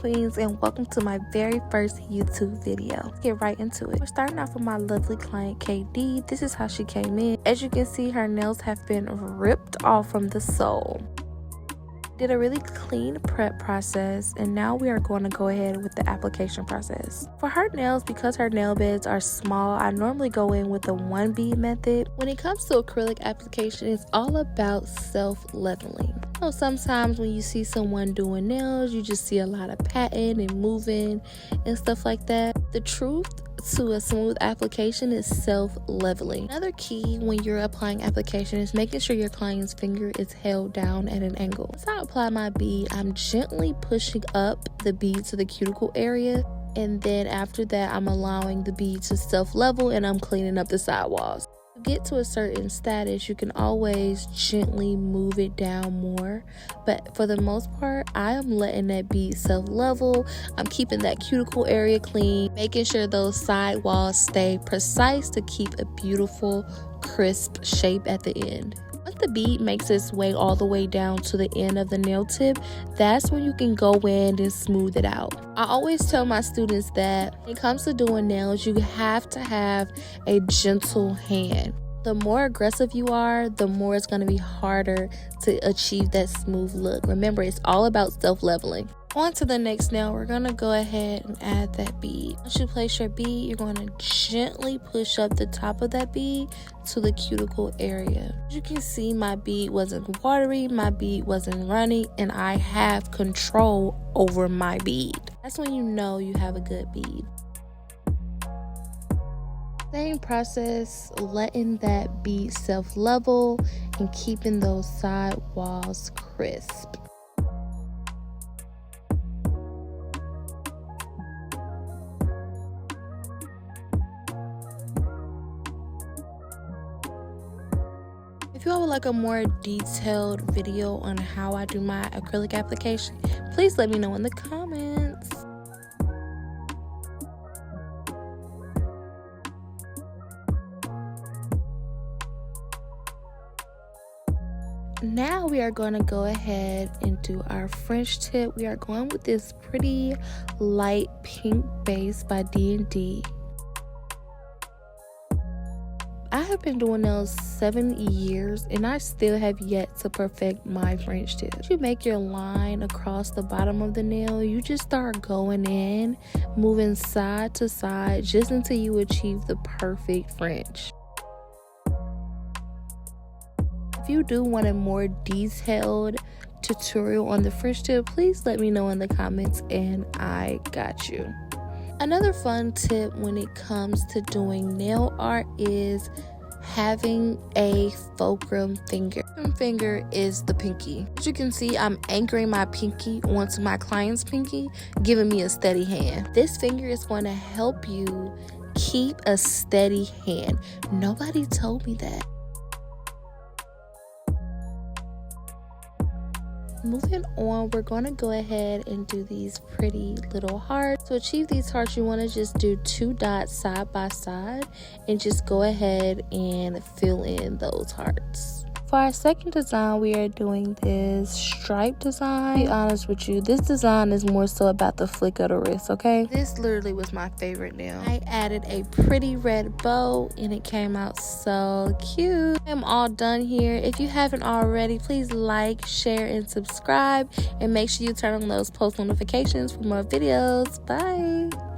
queens, and welcome to my very first YouTube video. Let's get right into it. We're starting off with my lovely client KD. This is how she came in. As you can see, her nails have been ripped off from the sole. Did a really clean prep process, and now we are going to go ahead with the application process. For her nails, because her nail beds are small, I normally go in with the 1 bead method. When it comes to acrylic application, it's all about self-leveling. So sometimes when you see someone doing nails, you just see a lot of patting and moving and stuff like that. The truth to a smooth application is self-leveling. Another key when you're applying application is making sure your client's finger is held down at an angle. As I apply my bead, I'm gently pushing up the bead to the cuticle area, and then after that I'm allowing the bead to self-level and I'm cleaning up the sidewalls. To get to a certain status, you can always gently move it down more, but for the most part I am letting that bead self-level. I'm keeping that cuticle area clean, making sure those side walls stay precise to keep a beautiful crisp shape at the end. Once the bead makes its way all the way down to the end of the nail tip, that's when you can go in and smooth it out. I always tell my students that when it comes to doing nails, you have to have a gentle hand. The more aggressive you are, the more it's going to be harder to achieve that smooth look. Remember, it's all about self-leveling. On to the next nail, we're going to go ahead and add that bead. Once you place your bead, you're going to gently push up the top of that bead to the cuticle area. As you can see, my bead wasn't watery, my bead wasn't runny, and I have control over my bead. That's when you know you have a good bead. Same process, letting that bead self-level and keeping those side walls crisp. If you all would like a more detailed video on how I do my acrylic application, please let me know in the comments. Now we are going to go ahead and do our French tip. We are going with this pretty light pink base by D&D. I have been doing nails 7 years and I still have yet to perfect my French tip. Once you make your line across the bottom of the nail, you just start going in, moving side to side just until you achieve the perfect French. If you do want a more detailed tutorial on the French tip, please let me know in the comments and I got you. Another fun tip when it comes to doing nail art is having a fulcrum finger. Fulcrum finger is the pinky. As you can see, I'm anchoring my pinky onto my client's pinky, giving me a steady hand. This finger is going to help you keep a steady hand. Nobody told me that. Moving on, we're going to go ahead and do these pretty little hearts. To achieve these hearts, you want to just do 2 dots side by side and just go ahead and fill in those hearts. For our second design, we are doing this stripe design. To be honest with you, this design is more so about the flick of the wrist, okay? This literally was my favorite nail. I added a pretty red bow and it came out so cute. I'm all done here. If you haven't already, please like, share, and subscribe. And make sure you turn on those post notifications for more videos. Bye!